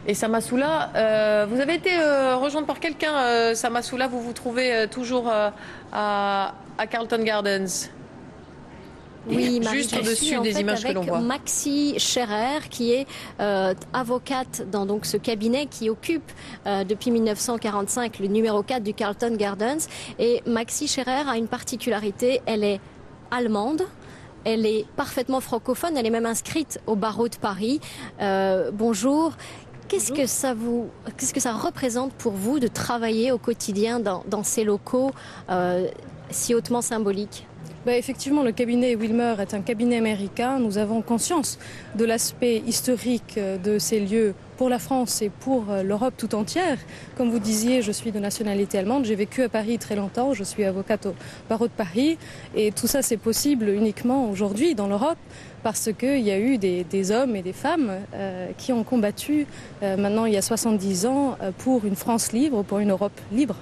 Et Samasoula, vous avez été rejointe par quelqu'un, Samasoula, vous vous trouvez toujours à Carlton Gardens? Oui, Marie, juste je au-dessus suis, en des fait, images que l'on avec voit. Maxi Scherer, qui est avocate dans donc ce cabinet qui occupe depuis 1945 le numéro 4 du Carlton Gardens. Et Maxi Scherer a une particularité, elle est allemande. Elle est parfaitement francophone, elle est même inscrite au barreau de Paris. Bonjour. Qu'est-ce que ça représente pour vous de travailler au quotidien dans ces locaux si hautement symboliques? Effectivement, le cabinet Wilmer est un cabinet américain. Nous avons conscience de l'aspect historique de ces lieux pour la France et pour l'Europe tout entière. Comme vous disiez, je suis de nationalité allemande. J'ai vécu à Paris très longtemps. Je suis avocate au barreau de Paris. Et tout ça, c'est possible uniquement aujourd'hui dans l'Europe parce qu'il y a eu des hommes et des femmes qui ont combattu maintenant il y a 70 ans pour une France libre, pour une Europe libre.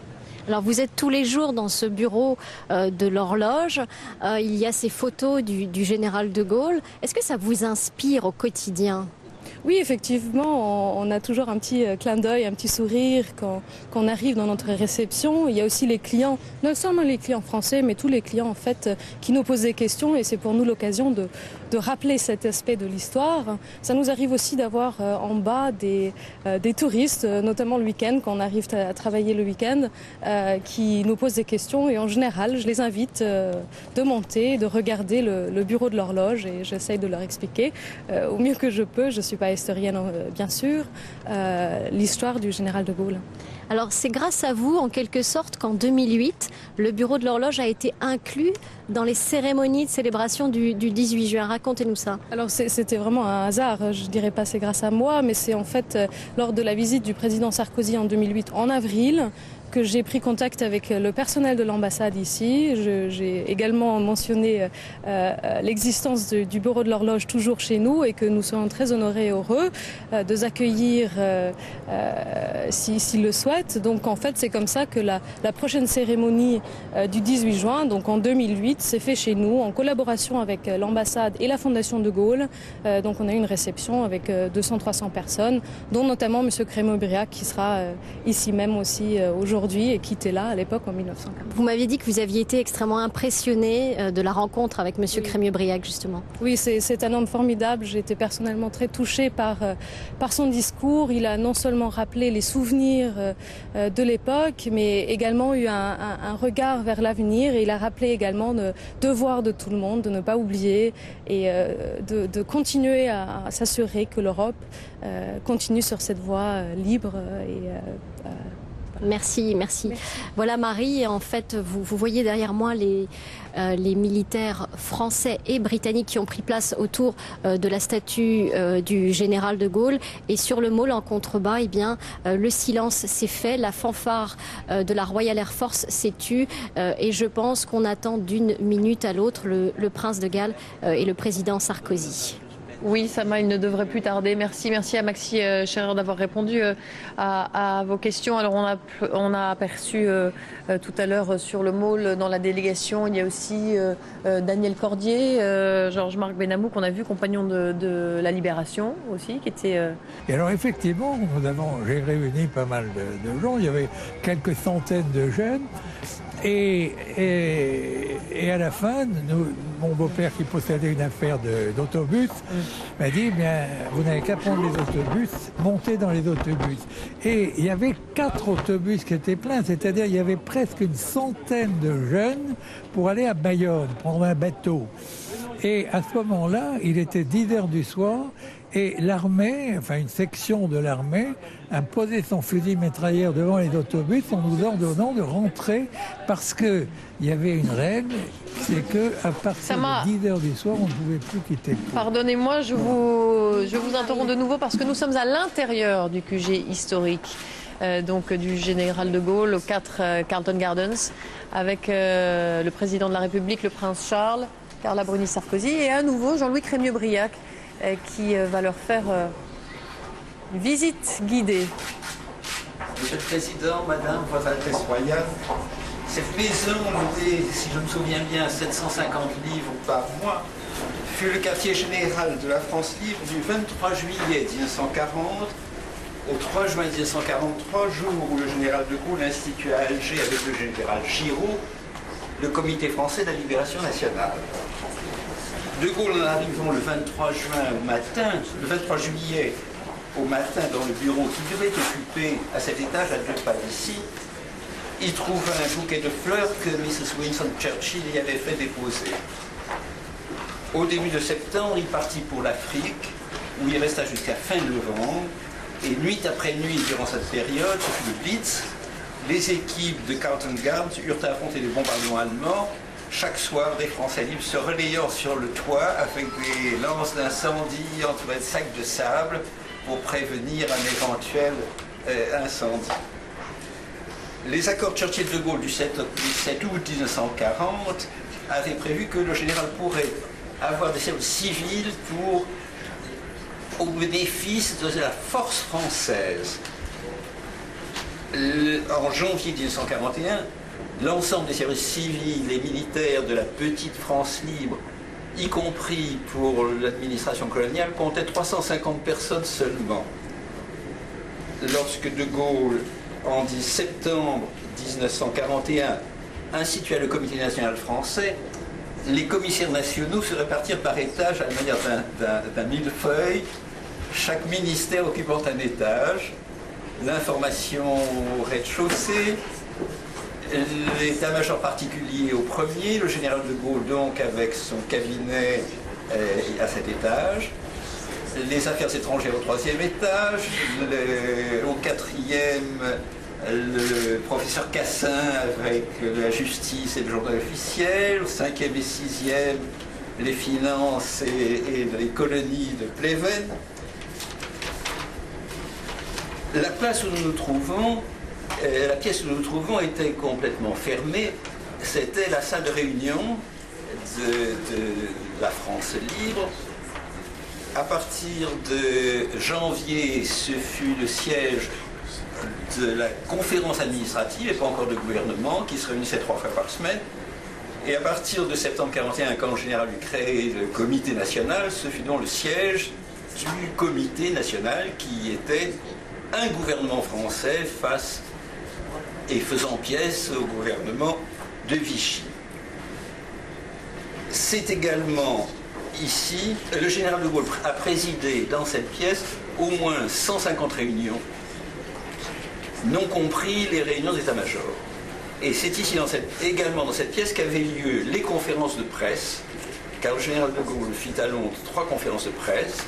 Alors vous êtes tous les jours dans ce bureau de l'horloge. Il y a ces photos du général de Gaulle. Est-ce que ça vous inspire au quotidien? Oui, effectivement, on a toujours un petit clin d'œil, un petit sourire quand on arrive dans notre réception. Il y a aussi les clients, non seulement les clients français, mais tous les clients en fait qui nous posent des questions et c'est pour nous l'occasion de rappeler cet aspect de l'histoire. Ça nous arrive aussi d'avoir en bas des touristes, notamment le week-end, quand on arrive à travailler le week-end, qui nous posent des questions et en général, je les invite de monter, de regarder le bureau de l'horloge et j'essaye de leur expliquer au mieux que je peux. Je ne suis pas historienne, bien sûr, l'histoire du général de Gaulle. Alors c'est grâce à vous, en quelque sorte, qu'en 2008, le bureau de l'horloge a été inclus dans les cérémonies de célébration du 18 juin. Racontez-nous ça. Alors c'était vraiment un hasard, je dirais pas c'est grâce à moi, mais c'est en fait lors de la visite du président Sarkozy en 2008, en avril, que j'ai pris contact avec le personnel de l'ambassade ici. J'ai également mentionné l'existence du bureau de l'horloge toujours chez nous et que nous sommes très honorés et heureux de les accueillir s'ils le souhaitent. Donc en fait c'est comme ça que la prochaine cérémonie du 18 juin, donc en 2008, s'est fait chez nous en collaboration avec l'ambassade et la Fondation de Gaulle. Donc on a eu une réception avec 200-300 personnes, dont notamment M. Crémieux-Briac qui sera ici même aussi aujourd'hui et qui était là à l'époque en 1940. Vous m'aviez dit que vous aviez été extrêmement impressionné de la rencontre avec M. Crémieux-Briac, justement. Oui, c'est un homme formidable. J'ai été personnellement très touchée par son discours. Il a non seulement rappelé les souvenirs de l'époque, mais également eu un regard vers l'avenir. Et il a rappelé également le devoir de tout le monde, de ne pas oublier et de continuer à s'assurer que l'Europe continue sur cette voie libre et Merci. Voilà Marie, en fait vous voyez derrière moi les militaires français et britanniques qui ont pris place autour de la statue du général de Gaulle et sur le môle en contrebas, le silence s'est fait, la fanfare de la Royal Air Force s'est tue et je pense qu'on attend d'une minute à l'autre le prince de Galles et le président Sarkozy. Oui, Sama, il ne devrait plus tarder. Merci à Maxi Scherer d'avoir répondu à vos questions. Alors, on a aperçu tout à l'heure sur le môle dans la délégation, il y a aussi Daniel Cordier, Georges-Marc Benamou, qu'on a vu, compagnon de la Libération aussi, qui était... Et alors, effectivement, j'ai réuni pas mal de gens. Il y avait quelques centaines de jeunes. Et à la fin, mon beau-père qui possédait une affaire d'autobus m'a dit, bien, vous n'avez qu'à prendre les autobus, montez dans les autobus. Et il y avait 4 autobus qui étaient pleins, c'est-à-dire il y avait presque une centaine de jeunes pour aller à Bayonne, prendre un bateau. Et à ce moment-là, il était 10 heures du soir et l'armée, enfin une section de l'armée, a posé son fusil mitrailleur devant les autobus en nous ordonnant de rentrer parce qu'il y avait une règle, c'est qu'à partir de 10 heures du soir, on ne pouvait plus quitter. Pardonnez-moi, je vous interromps de nouveau parce que nous sommes à l'intérieur du QG historique. Donc du général de Gaulle, aux 4 Carlton Gardens, avec le président de la République, le prince Charles, Carla Bruni-Sarkozy, et à nouveau Jean-Louis Crémieux-Briac, qui va leur faire une visite guidée. Monsieur le Président, Madame, Votre Altesse Royale, cette maison, si je me souviens bien, 750 livres par mois, fut le quartier général de la France libre du 23 juillet 1940 au 3 juin 1943, jour où le général de Gaulle institue à Alger avec le général Giraud le comité français de la libération nationale. De Gaulle, en arrivant le 23 juillet au matin dans le bureau qui devait occuper à cet étage, à 2 pas d'ici, il trouve un bouquet de fleurs que Mrs. Winston Churchill y avait fait déposer. Au début de septembre, il partit pour l'Afrique, où il resta jusqu'à fin novembre. Et nuit après nuit, durant cette période, ce fut le Blitz, les équipes de Carlton Gardens eurent à affronter les bombardements allemands. Chaque soir, des Français libres se relayant sur le toit avec des lances d'incendie entourées de sacs de sable pour prévenir un éventuel incendie. Les accords Churchill-de Gaulle du 7 août 1940 avaient prévu que le général pourrait avoir des services civils au bénéfice de la force française. En janvier 1941, l'ensemble des services civils et militaires de la petite France libre, y compris pour l'administration coloniale, comptait 350 personnes seulement. Lorsque de Gaulle, en septembre 1941, institua le Comité national français, les commissaires nationaux se répartirent par étage à la manière d'un millefeuille, chaque ministère occupant un étage, l'information au rez-de-chaussée, l'état-major particulier au premier, le général de Gaulle donc avec son cabinet à cet étage, les affaires étrangères au 3e étage, au 4e, le professeur Cassin avec la justice et le journal officiel, au 5e et 6e, les finances et les colonies de Pleven. La place où nous nous trouvons, la pièce où nous nous trouvons était complètement fermée. C'était la salle de réunion de la France libre. À partir de janvier, ce fut le siège de la conférence administrative, et pas encore de gouvernement, qui se réunissait 3 fois par semaine. Et à partir de septembre 1941, quand le général eut créé le comité national, ce fut donc le siège du comité national qui était un gouvernement français face et faisant pièce au gouvernement de Vichy. C'est également ici, le général de Gaulle a présidé dans cette pièce au moins 150 réunions, non compris les réunions d'état-major. Et c'est ici, également dans cette pièce, qu'avaient lieu les conférences de presse, car le général de Gaulle fit à Londres 3 conférences de presse.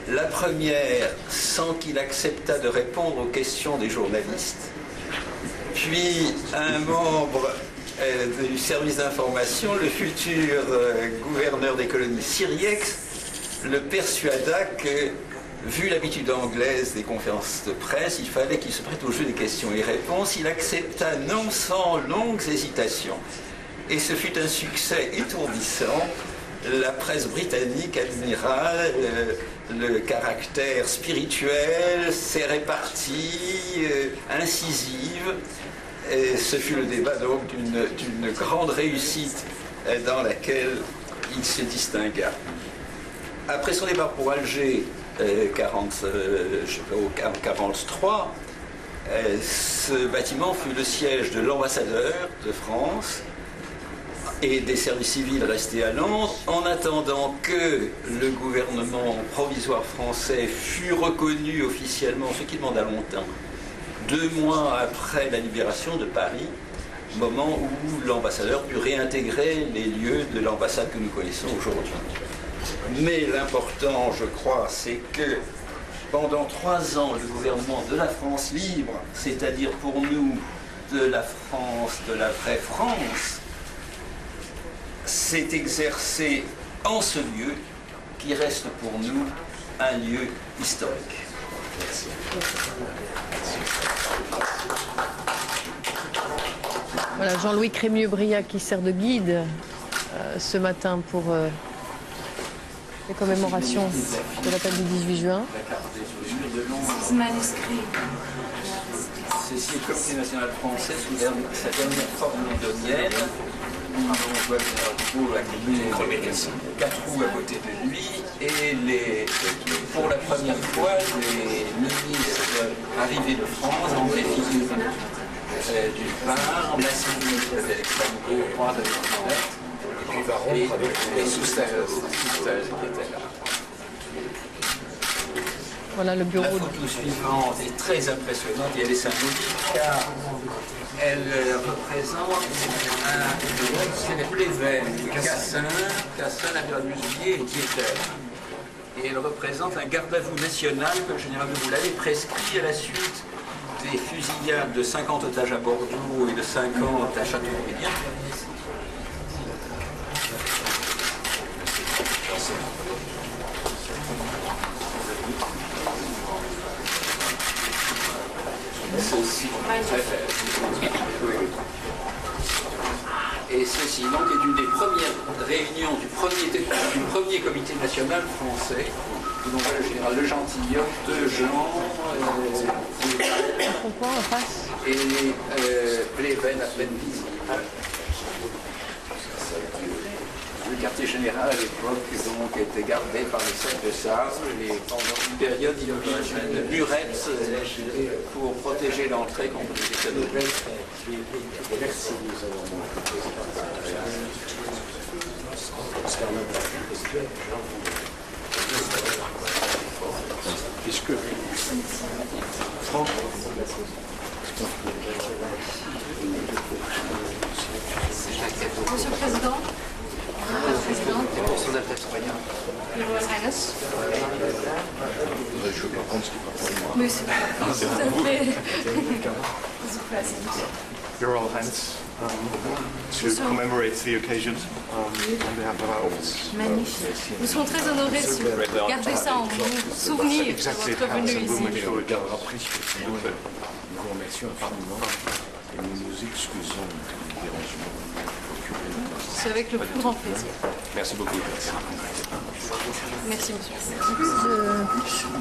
La première, sans qu'il acceptât de répondre aux questions des journalistes. Puis un membre du service d'information, le futur gouverneur des colonies Siriex, le persuada que, vu l'habitude anglaise des conférences de presse, il fallait qu'il se prête au jeu des questions et réponses. Il accepta non sans longues hésitations. Et ce fut un succès étourdissant. La presse britannique admira le caractère spirituel, ses réparties, incisives. Et ce fut le débat donc d'une grande réussite dans laquelle il se distingua. Après son départ pour Alger, 1943, ce bâtiment fut le siège de l'ambassadeur de France et des services civils restés à Londres, en attendant que le gouvernement provisoire français fût reconnu officiellement, ce qui demanda longtemps, 2 mois après la libération de Paris, moment où l'ambassadeur put réintégrer les lieux de l'ambassade que nous connaissons aujourd'hui. Mais l'important, je crois, c'est que pendant 3 ans, le gouvernement de la France libre, c'est-à-dire pour nous de la France, de la vraie France, s'est exercé en ce lieu qui reste pour nous un lieu historique. Merci. Voilà, Jean-Louis Crémieux-Briac qui sert de guide ce matin pour les commémorations de la date du 18 juin. Ce manuscrit. Ceci est le Comité national français sous sa dernière forme londonienne. On voit le général de Gaulle avec 4 roues à côté de lui et pour la première fois les ministres arrivée de France, André Philippe d'une part, Massimi de l'extrême droite de et Soustelle qui était là. Voilà le bureau. La photo suivante est très impressionnante et elle est symbolique car elle représente c'est Pléven, Cassin, la Muselier et Dieter. Et elle représente un garde à vous national que le général de Gaulle avait prescrit à la suite des fusillades de 50 otages à Bordeaux et de 50 à Châteaubriand. Ceci, et ceci donc est une des premières réunions du premier comité national français, où l'on voit le général Le Gentilhomme, Dejean, Pourquoi en face et Pléven à peine visible. Le quartier général à l'époque donc était gardé par les cercles de sable et pendant une période il y avait une murette pour protéger l'entrée contre les effets de l'Est. Merci. Puisque Monsieur le Président, Madame la Présidente, son Altesse Royale. Your Royal Highness. Je ne veux pas prendre ce qui est pas pour moi. Mais c'est tout à fait. Mr. President. Your Royal Highness, to commemorate the occasion on behalf of our office. Magnifique. Nous serons très honorés de garder ça en souvenir de Exactly, votre venue ça vous ici. make sure it gardera pris. Nous vous remercions infiniment et nous nous excusons du dérangement procuré. C'est avec le plus grand plaisir. Merci beaucoup. Merci, monsieur.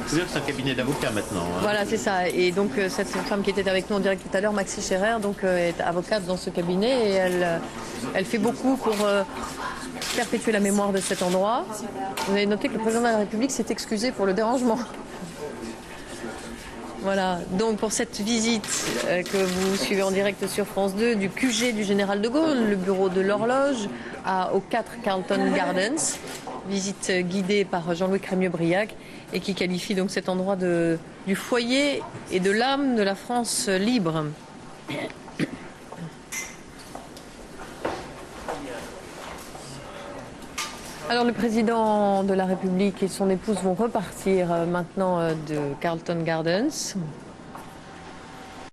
C'est un cabinet d'avocats maintenant. Hein. Voilà, c'est ça. Et donc cette femme qui était avec nous en direct tout à l'heure, Maxi Scherer, donc est avocate dans ce cabinet et elle fait beaucoup pour perpétuer la mémoire de cet endroit. Vous avez noté que le président de la République s'est excusé pour le dérangement. Voilà, donc pour cette visite que vous suivez en direct sur France 2 du QG du Général de Gaulle, le bureau de l'horloge aux 4 Carlton Gardens, visite guidée par Jean-Louis Crémieux-Briac et qui qualifie donc cet endroit du foyer et de l'âme de la France libre. Alors le président de la République et son épouse vont repartir maintenant de Carlton Gardens.